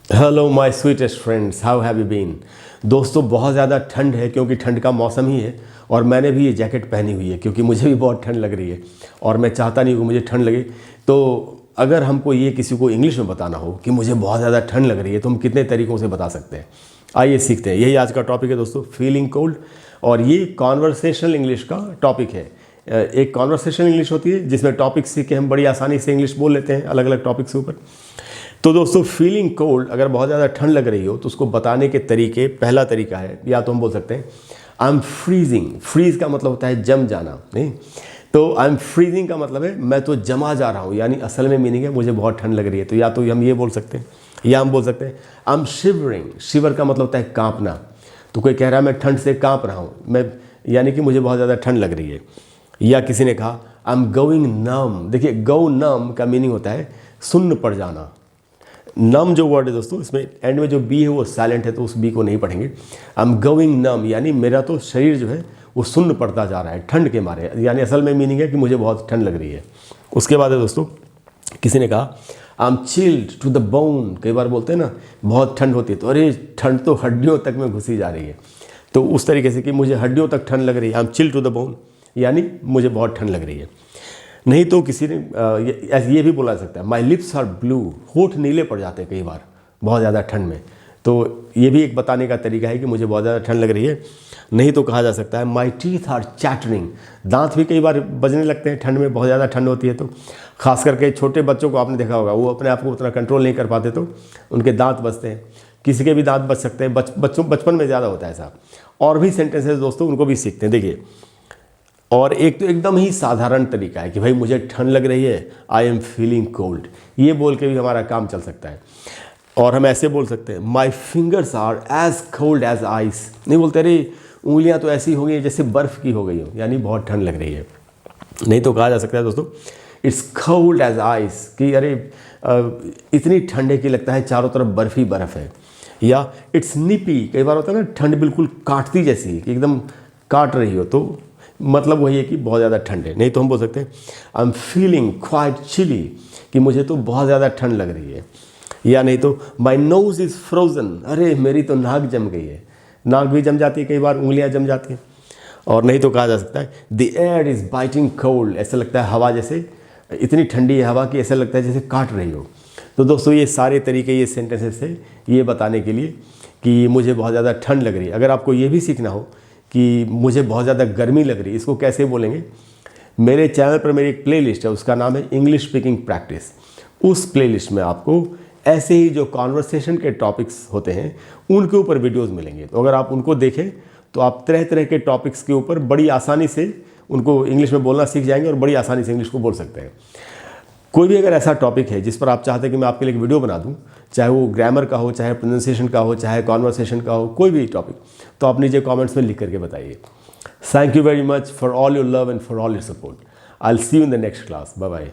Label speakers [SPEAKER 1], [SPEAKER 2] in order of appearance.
[SPEAKER 1] Hello my sweetest friends, how have you been. दोस्तों, बहुत ज़्यादा ठंड है क्योंकि ठंड का मौसम ही है और मैंने भी ये जैकेट पहनी हुई है क्योंकि मुझे भी बहुत ठंड लग रही है और मैं चाहता नहीं कि मुझे ठंड लगे। तो अगर हमको ये किसी को इंग्लिश में बताना हो कि मुझे बहुत ज़्यादा ठंड लग रही है तो हम कितने तरीक़ों से बता सकते हैं, आइए सीखते हैं। यही आज का टॉपिक है दोस्तों, फीलिंग कोल्ड। और ये कॉन्वर्सेशनल इंग्लिश का टॉपिक है। एक कॉन्वर्सेशनल इंग्लिश होती है जिसमें टॉपिक सीख के हम बड़ी आसानी से इंग्लिश बोल लेते हैं अलग अलग टॉपिक्स के ऊपर। तो दोस्तों, फीलिंग कोल्ड, अगर बहुत ज़्यादा ठंड लग रही हो तो उसको बताने के तरीके, पहला तरीका है, या तो हम बोल सकते हैं आई एम फ्रीजिंग। फ्रीज का मतलब होता है जम जाना, नहीं तो आई एम फ्रीजिंग का मतलब है मैं तो जमा जा रहा हूँ, यानी असल में मीनिंग है मुझे बहुत ठंड लग रही है। तो या तो हम ये बोल सकते हैं या हम बोल सकते हैं आई एम शिवरिंग। शिवर का मतलब होता है कांपना। तो कोई कह रहा है मैं ठंड से कांप रहा हूँ, मैं यानी कि मुझे बहुत ज़्यादा ठंड लग रही है। या किसी ने कहा आई एम गोइंग नम। देखिए, गो नम का मीनिंग होता है सुन्न पड़ जाना। नम जो वर्ड है दोस्तों, इसमें एंड में जो बी है वो साइलेंट है तो उस बी को नहीं पढ़ेंगे। आई एम गोइंग नम यानी मेरा तो शरीर जो है वो सुन्न पड़ता जा रहा है ठंड के मारे, यानी असल में मीनिंग है कि मुझे बहुत ठंड लग रही है। उसके बाद है दोस्तों, किसी ने कहा I am chilled to the bone. कई बार बोलते हैं ना बहुत ठंड होती है तो अरे ठंड तो हड्डियों तक में घुसी जा रही है। तो उस तरीके से कि मुझे हड्डियों तक ठंड लग रही है, I am chilled to the bone यानी मुझे बहुत ठंड लग रही है। नहीं तो किसी ने ये भी बोला जा सकता है माई लिप्स आर ब्लू। होठ नीले पड़ जाते हैं कई बार बहुत ज़्यादा ठंड में, तो ये भी एक बताने का तरीका है कि मुझे बहुत ज़्यादा ठंड लग रही है। नहीं तो कहा जा सकता है माई टीथ आर चैटरिंग। दांत भी कई बार बजने लगते हैं ठंड में, बहुत ज़्यादा ठंड होती है तो। खास करके छोटे बच्चों को आपने देखा होगा, वो अपने आप को उतना कंट्रोल नहीं कर पाते तो उनके दांत बजते हैं। किसी के भी दांत बज सकते हैं, बचपन में ज़्यादा होता है ऐसा। और भी सेंटेंसेस दोस्तों उनको भी सीखते हैं। देखिए, और एक तो एकदम ही साधारण तरीका है कि भाई मुझे ठंड लग रही है, आई एम फीलिंग कोल्ड। ये बोल के भी हमारा काम चल सकता है। और हम ऐसे बोल सकते हैं my fingers are as cold as ice. नहीं बोलते अरे उंगलियां तो ऐसी हो गई जैसे बर्फ़ की हो गई हो, यानी बहुत ठंड लग रही है। नहीं तो कहा जा सकता है दोस्तों इट्स कोल्ड एज आइस, कि अरे इतनी ठंड है कि लगता है चारों तरफ बर्फ़ ही बर्फ़ है। या इट्स निपी, कई बार होता है ना ठंड बिल्कुल काटती जैसी कि एकदम काट रही हो, तो मतलब वही है कि बहुत ज़्यादा ठंड है। नहीं तो हम बोल सकते हैं I am feeling quite chilly, कि मुझे तो बहुत ज़्यादा ठंड लग रही है। या नहीं तो माई नोज इज़ फ्रोज़न। अरे मेरी तो नाक जम गई है। नाक भी जम जाती है, कई बार उंगलियां जम जाती हैं। और नहीं तो कहा जा सकता है the air is biting cold. ऐसा लगता है हवा जैसे, इतनी ठंडी है हवा कि ऐसा लगता है जैसे काट रही हो। तो दोस्तों, ये सारे तरीके, ये सेंटेंसेस है ये बताने के लिए कि मुझे बहुत ज़्यादा ठंड लग रही है। अगर आपको ये भी सीखना हो कि मुझे बहुत ज़्यादा गर्मी लग रही है, इसको कैसे बोलेंगे, मेरे चैनल पर मेरी एक प्लेलिस्ट है, उसका नाम है इंग्लिश स्पीकिंग प्रैक्टिस। उस प्लेलिस्ट में आपको ऐसे ही जो कॉन्वर्सेशन के टॉपिक्स होते हैं उनके ऊपर वीडियोस मिलेंगे। तो अगर आप उनको देखें तो आप तरह तरह के टॉपिक्स के ऊपर बड़ी आसानी से उनको इंग्लिश में बोलना सीख जाएंगे और बड़ी आसानी से इंग्लिश को बोल सकते हैं। कोई भी अगर ऐसा टॉपिक है जिस पर आप चाहते हैं कि मैं आपके लिए एक वीडियो बना दूं, चाहे वो ग्रामर का हो, चाहे प्रोनाउंसिएशन का हो, चाहे कॉन्वर्सेशन का हो, कोई भी टॉपिक, तो आप नीचे कमेंट्स में लिख करके बताइए। Thank you very much for all your love and for all your support. I will see you in the next class. Bye bye.